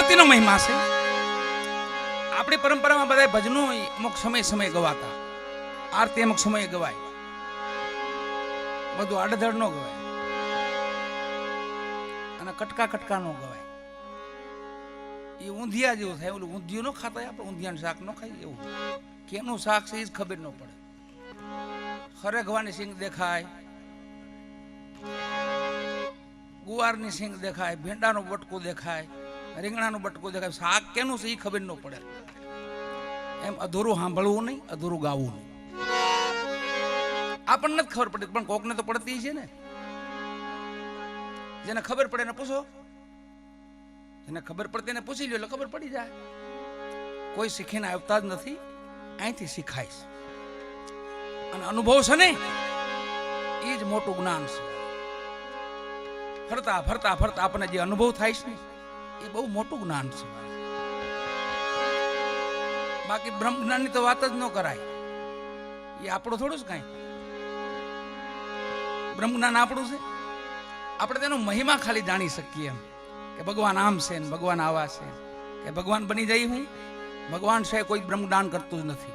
ભક્તિનો મહિમા છે. આપણી પરંપરામાં બધા ભજનો અમુક સમય ગવાતા, આરતી અમુક સમયે ગવાય, બધું આડધડ નો ગવાય અને કટકા નો ગવાય. એ ઊંધિયા જેવું થાય. ઓલું ઊંધિયું ન ખાતા આપણે, ઊંધિયાનું શાક ન ખાઈ, એવું કેનું શાક છે એ જ ખબર ન પડે. હરેગવાની સિંગ દેખાય, ગુવારની સિંગ દેખાય, ભીંડાનો બટકું દેખાય, રીંગણાનું બટકું દેખાય, શાક કેનું છે એ ખબર ન પડે. એમ અધૂરું સાંભળવું નહીં, અધૂરું ગાવું નહીં. આપણને જ ખબર પડે, પણ કોકને તો પડતી છે ને. જેને ખબર પડે એને પૂછો, જેને ખબર પડતી એને પૂછી લો એટલે ખબર પડી જાય. કોઈ શીખીને આવતા જ નથી, અહીંથી શીખાય છે. અને અનુભવ છે ને એ જ મોટું જ્ઞાન છે. ફરતા ફરતા ફરતા આપણને જે અનુભવ થાય છે ને એ બહુ મોટું જ્ઞાન છે. બાકી બ્રહ્મ જ્ઞાનની તો વાત જ ન કરાય. એ આપણું થોડું જ કાંઈ. બ્રહ્મ જ્ઞાન આપણું છે. આપણે તેનો મહિમા ખાલી જાણી શકીએ એમ કે ભગવાન આમ છે ને ભગવાન આવા છે, કે ભગવાન બની જાય. હું ભગવાન છે કોઈ બ્રહ્મ જ્ઞાન કરતું જ નથી.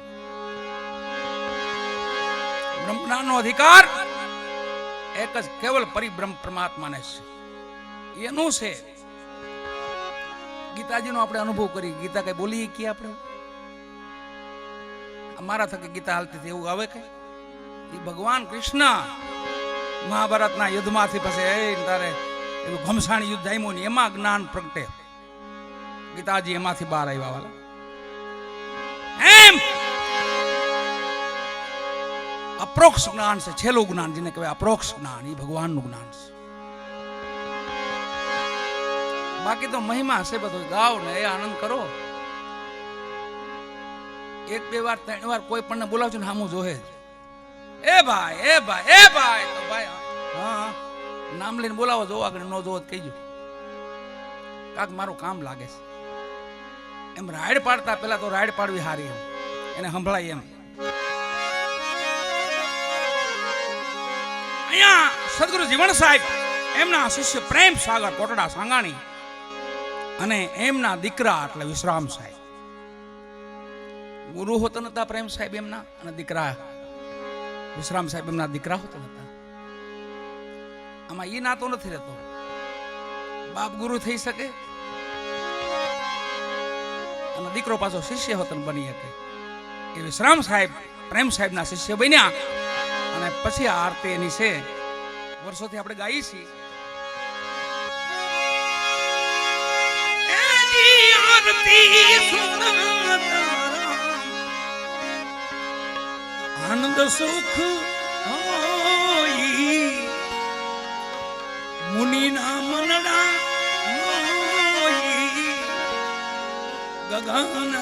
બ્રહ્મ જ્ઞાનનો અધિકાર એક જ કેવલ પરિબ્રહ્મ પરમાત્માને છે. એનું છે. ગીતાજીનો આપણે અનુભવ કરી. ગીતા કઈ બોલીએ કે આપણે અમારા થકી ગીતા હાલતી હતી એવું આવે કઈ? એ ભગવાન કૃષ્ણ મહાભારતના યુદ્ધમાંથી પછી તારે એવું ઘમસાણી યુદ્ધ આવ્યું ને એમાં જ્ઞાન પ્રગટે. ગીતાજી એમાંથી બહાર આવ્યા વાળા. એમ અપ્રોક્ષ જ્ઞાન છે, છેલ્લું જ્ઞાન જેને કહેવાય અપ્રોક્ષ જ્ઞાન. એ ભગવાનનું જ્ઞાન છે. બાકી તો મહિમા છે બધું. ગાઓ ને એ આનંદ કરો. એક બે વાર ત્રણ વાર કોઈ પણ બોલાવજો ને સામું જોહે જ. એ ભાઈ એ ભાઈ એ ભાઈ તો ભાઈ હા નામ લઈને બોલાવો. જો આગળ ન જોવો કહીજો કાક મારું કામ લાગે છે. એમ રાઈડ પાડતા પેલા તો રાઈડ પાડવી હારી, એમ એને સંભળાય. એમ અહીંયા સદગુરુ જીવણ સાહેબ એમના શિષ્ય પ્રેમ સાગર કોટડા સાંગાણી અને એમના દીકરા એટલે વિશ્રામ સાહેબ. ગુરુ હોતો નતા પ્રેમ સાહેબ એમના, અને દીકરા વિશ્રામ સાહેબ એમના દીકરા હોતો નતા. આમાં એ નાતો નથી રહેતો. બાપ ગુરુ થઈ શકે અને દીકરો પાછો શિષ્ય હોતો બની શકે. એ વિશ્રામ સાહેબ પ્રેમ સાહેબ ના શિષ્ય બન્યા. અને પછી આ આરતી એની છે, વર્ષોથી આપણે ગાઈએ છીએ. આનંદ સુખ મુનિ ના મનડા ગગન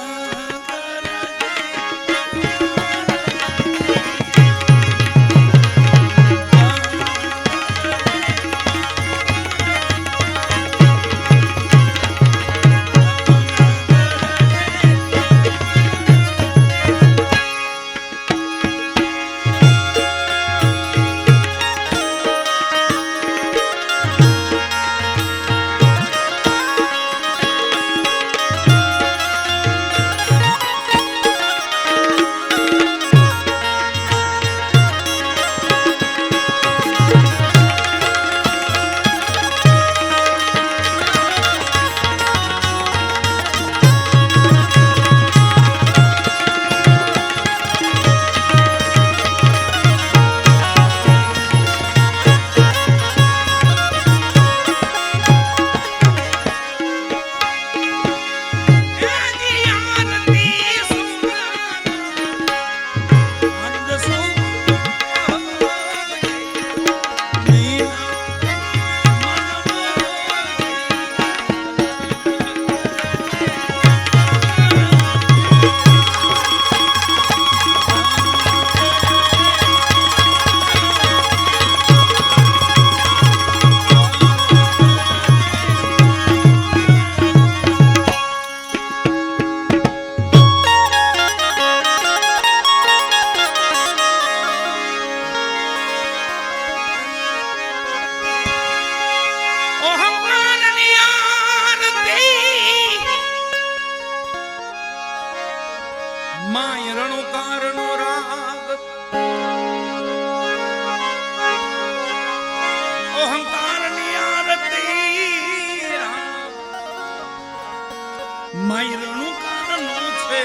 માયરણું કારણું છે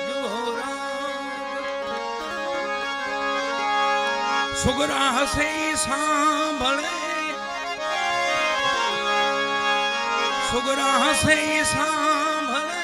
જોરા સુગરા હસે સાંભળે સુગરા હસે સાંભળે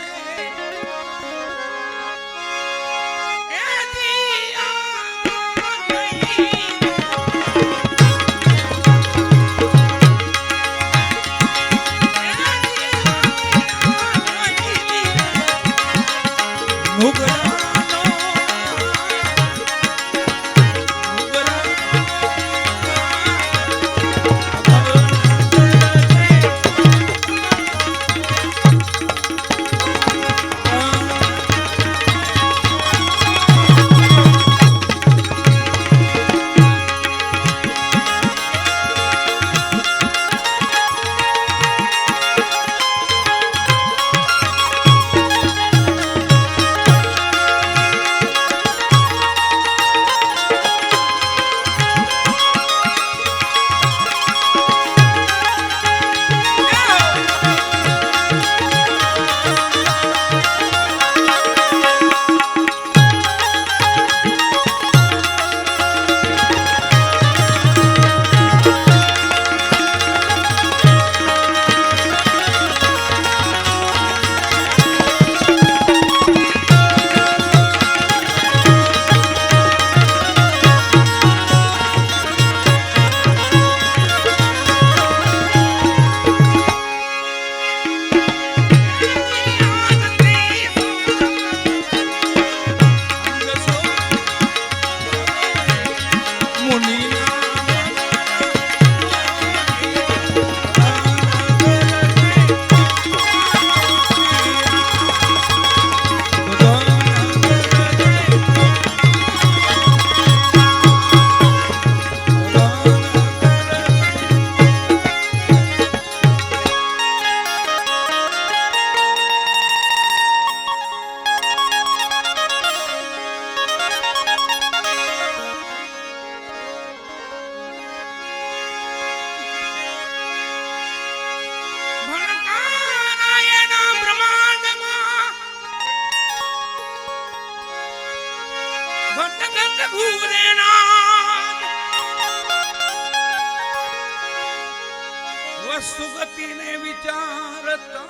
વસ્તુગતિને વિચારતા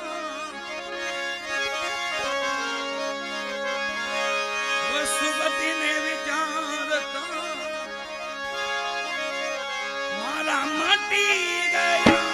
વસ્તુગતિને વિચારતા મારા મટી ગયા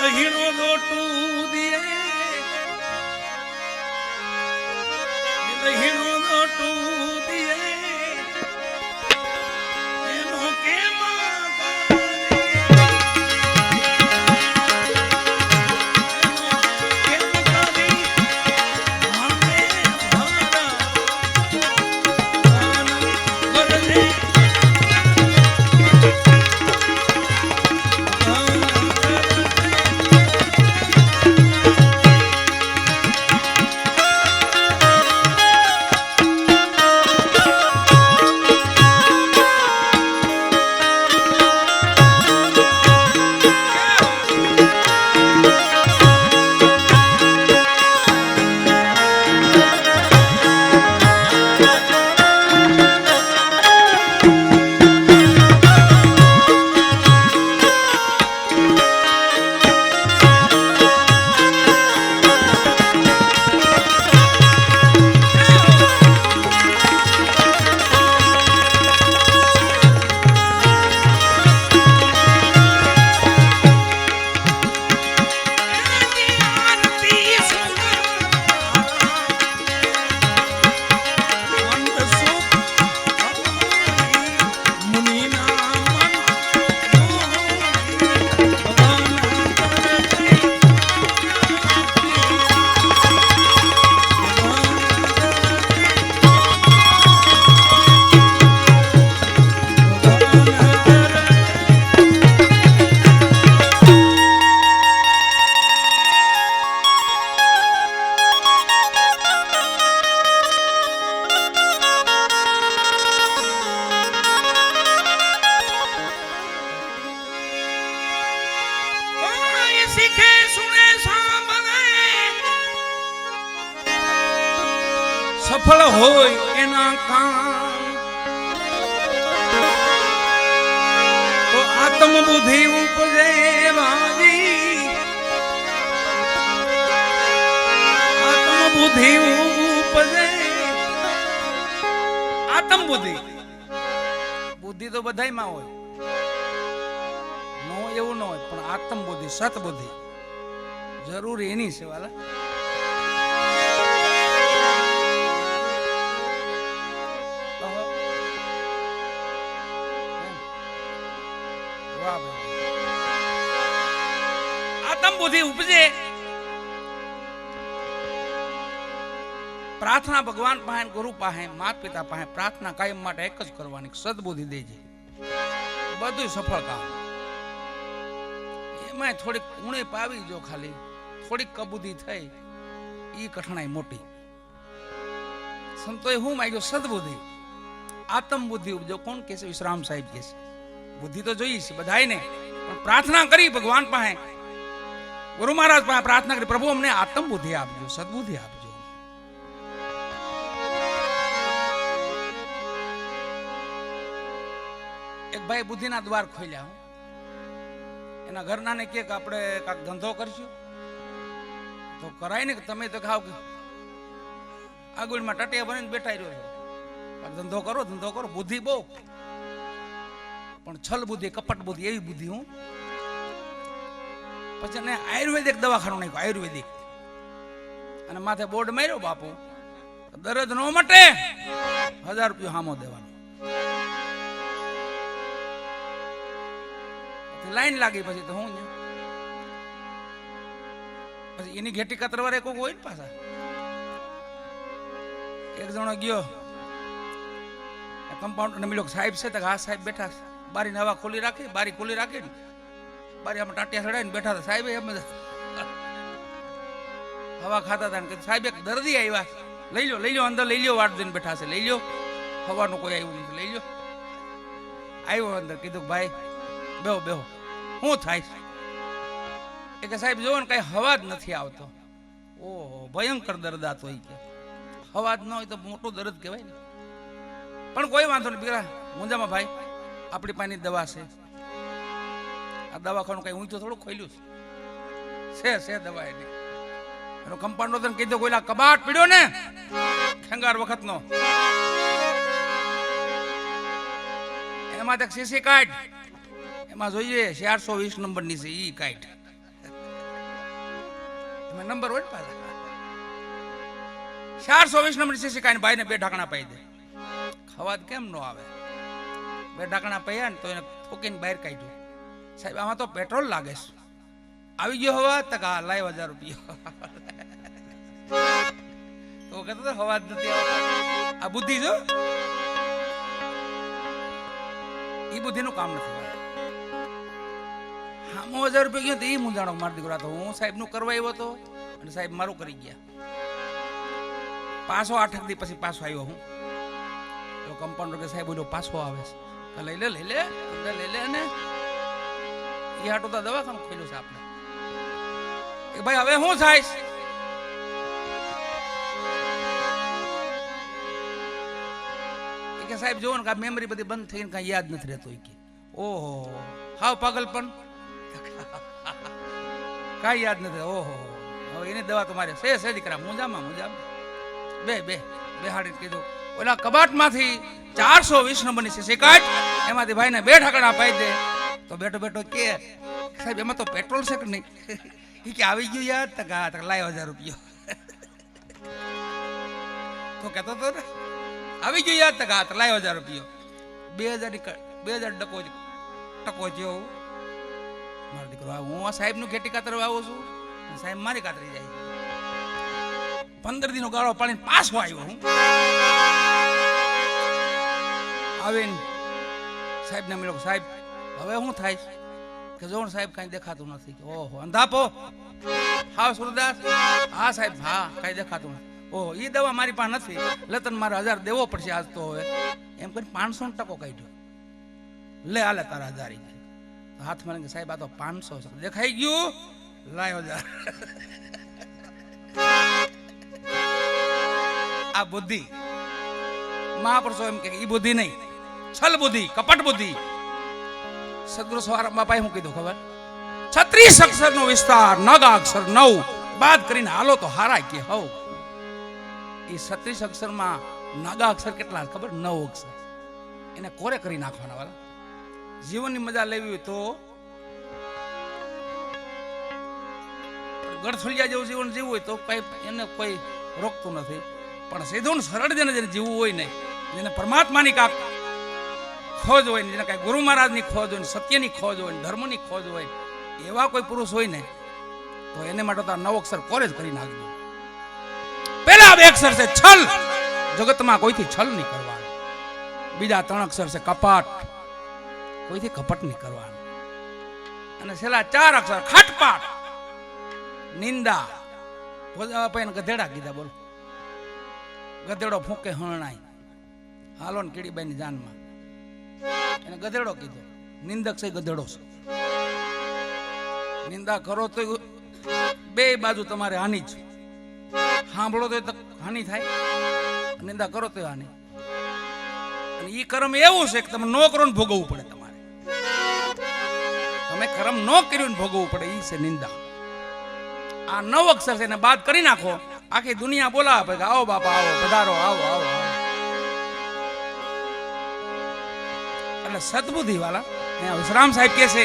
દહીણો લોટું દિયે દહીણો લોટું દિયે એનો કેમ શીખે સુને સાંભળે સફળ હોય એના કામ તો આત્મ બુદ્ધિ ઉપજે વાજી આત્મ બુદ્ધિ ઉપજે આત્મ બુદ્ધિ બુદ્ધિ તો બધાયમાં હોય એવું ન હોય પણ આત્મ બુદ્ધિ સત બુદ્ધિ જરૂરી એની છે વાલા આત્મ બુદ્ધિ ઉપજે પ્રાર્થના ભગવાન પાસે ગુરુ પાસે માતા પિતા પાસે પ્રાર્થના કાયમ માટે એક જ કરવાની સદબુદ્ધિ દેજે બધું સફળ કામ એમાં થોડીક ઉણે પાવી જો ખાલી થોડીક કબૂદી થઈ ઈ કઠણાઈ મોટી સંતોએ હું માંગ્યો સદબુદ્ધિ આત્મ બુદ્ધિ ઉપજો કોણ કહે છે વિશ્રામ સાહેબ કહે છે બુદ્ધિ તો જોઈએ છે બધાયને પણ પ્રાર્થના કરી ભગવાન પાસે ગુરુ મહારાજ પાસે પ્રાર્થના કરી પ્રભુ અમને આત્મ બુદ્ધિ આપજો સદબુદ્ધિ આપજો એક ભાઈ બુદ્ધિના દ્વાર ખોલ્યા એના ઘરના ને કે આપણે કાક ધંધો કરશું તો કરાય ને કે તમે તો ખાવ કે આગળમાં ટટિયા બનીને બેઠા રહ્યો છો ધંધો કરો બુદ્ધિ બહુ પણ છલ બુદ્ધિ કપટ બુદ્ધિ એવી બુદ્ધિ હું પછી એને આયુર્વેદિક દવાખાનું નાખ્યું આયુર્વેદિક અને માથે બોર્ડ માર્યો બાપુ દર્દ નો મટે 1000 રૂપિયા હામો દેવાનો લાઈન લાગી પછી તો હું પછી એની ઘેટી કતરવારે કોઈ હોય ને પાછા એક જણો ગયો કમ્પાઉન્ડર ને મિલો સાહેબ છે તો હા સાહેબ બેઠા બારી હવા ખોલી રાખી બારી ખોલી રાખી બારી આમાં ટાટિયા ચડાવીને બેઠા હતા સાહેબ એમ હવા ખાતા હતા ને સાહેબ એક દર્દી આવ્યા લઈ લો અંદર લઈ લો વાટ જોઈને બેઠા છે લઈ લો હવાનું કોઈ આવ્યું નથી લઈ લો આવ્યો અંદર કીધું ભાઈ બેહો બેહો શું થાય એ કે સાહેબ જોવો ને કઈ હવા જ નથી આવતો ઓહો ભયંકર દર્દ આતો કે હવા જ ન હોય તો મોટું દર્દ કહેવાય ને પણ કોઈ વાંધો નહીં બીરા મુંજામાં ભાઈ આપણી પાની દવા છે આ દવાખાનું કઈ ઊંચું થોડું ખોલ્યું છે દવા એની એનો કમ્પાઉન્ડર તને કીધું કોઈલા કબાટ પીડ્યો ને ખેંગાર વખતનો એમાં તક સીસી કાઢ એમાં જોઈએ 420 નંબરની છે ઈ કાઢ તમે નંબર હોય ને પાછા 420 નંબર સીસી કાંઈ ભાઈને 2 ઢાંકણા પાઈ દે. ખવાદ કેમ ન આવે? 2 ઢાંકણા પૈયા ને તો એને ઠોકીને બહાર કાઢ્યું. સાહેબ આમાં તો પેટ્રોલ લાગે છે. આવી ગયો હવા તકા લાય 1000 રૂપિયા. તો કહેતો તો હવા જ નથી આવતો. આ બુદ્ધિ જો એ બુદ્ધિનું કામ નથી. હામો 1000 રૂપિયા ગયો તો એ મૂંઝાણો માર દીકરો. તો હું સાહેબ નું કરવા આવ્યો હતો અને સાહેબ મારું કરી ગયા. પાછો 8 દી પછી પાછો આવ્યો હું. તો કમ્પાઉન્ડર કે સાહેબ બોલો પાછો આવે છે. લઈ લે અંદર લઈ લે. અને એ હાટો તો દવાખાનું ખોલ્યું છે આપણે. એ ભાઈ હવે શું થાય? કે સાહેબ જોવો ને કે મેમરી બધી બંધ થઈને કઈ યાદ નથી રહેતો. કે ઓહો હાવ પાગલ પણ કઈ યાદ નથી. ઓહો હવે એની દવા તો મારે છે દીકરા. મુંજામાં બે હાડી કીધું ઓલા કબાટમાંથી 420 નંબરની સીસી કાઢ, એમાંથી ભાઈને 2 ઢાંકણા પાઈ દે. તો બેઠો કે સાહેબ એમાં તો પેટ્રોલ છે કે નહીં? એ કે આવી ગયું યાદ તક લાય 1000 રૂપિયા. તો કહેતો તો ને આવી ગયું યાદ તક લાય 1000 રૂપિયા. 2000 ટકો જેવો મારો દીકરો. હું આ સાહેબ નું ખેતી કાતર આવું છું, સાહેબ મારી કાતરી જાય. 15 દિનો ગાળો પાડીને પાછો આવ્યો હું. આવીને સાહેબ ને મળ્યો. સાહેબ હવે શું થાય? કે જો સાહેબ કઈ દેખાતું નથી. ઓહો અંધાપો હા સુરદાસ? હા સાહેબ હા કઈ દેખાતું નથી. ઓહો એ દવા મારી પાસે નથી, લતન મારે 1000 દેવો પડશે આજ તો. હવે એમ કરીને 500 ટકો કાઢ્યો. લે હાલે તારા 1000. હાથમાં સાહેબ આ તો 500 છે. દેખાઈ ગયું? લાયો 1000. આ બુદ્ધિ મહાપુરુષો એમ કે ઈ બુદ્ધિ નહીં, છલ બુદ્ધિ, કપટ બુદ્ધિ. સદગુરુ સવારામ બાપાએ શું કીધું ખબર? 36 અક્ષર નો વિસ્તાર, નગાક્ષર 9 બાદ કરીને હાલો તો હારા કે હવ. એ 36 અક્ષરમાં નાગાક્ષર કેટલા ખબર? 9 અક્ષર. એને કોરે કરી નાખવાના વાળા. જીવનની મજા લેવી હોય તો ગળથળિયા જેવું જીવન જીવવું હોય તો કઈ એને કોઈ રોકતું નથી. પણ સીધું સરળ જેને જીવવું હોય ને, જેને પરમાત્માની કાંક ખોજ હોય ને, જેને કાંઈ ગુરુ મહારાજની ખોજ હોય ને, સત્યની ખોજ હોય ને, ધર્મની ખોજ હોય, એવા કોઈ પુરુષ હોય ને તો એને માટે તો 9 અક્ષર કોરે જ કરી નાખજો. પેલા 2 અક્ષર છે છલ, જગતમાં કોઈથી છલ નહીં કરવાનું. બીજા 3 અક્ષર છે કપટ, કોઈથી કપટ નહીં કરવાનું. અને છેલ્લા 4 અક્ષર ખાટપાટ, નિંદા. ગધેડા કીધા. બોલો ગધેડો ફૂંકે હણાય, હાલો ને કીડીબાઈ ની જાનમાં. એને ગધેડો કીધો. નિંદક છે ગધેડો છે. નિંદા કરો તો 2 બાજુ તમારે હાનિ જ. સાંભળો તો હાનિ થાય, નિંદા કરો તો હાનિ. અને ઈ કર્મ એવું છે કે તમે નો કરો ને ભોગવવું પડે. તમારે તમે કર્મ નો કર્યું ને ભોગવવું પડે. ઈ છે નિંદા. આ 9 અક્ષર છે એને બાદ કરી નાખો, આખી દુનિયા બોલાવે કે આવો બાપા આવો, પધારો, આવો આવો આવો. એટલે સદબુદ્ધિ વાળા અહીંયા વિશ્રામ સાહેબ કે છે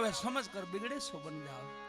હવે સમજ કર બિગડે સો બન જાવ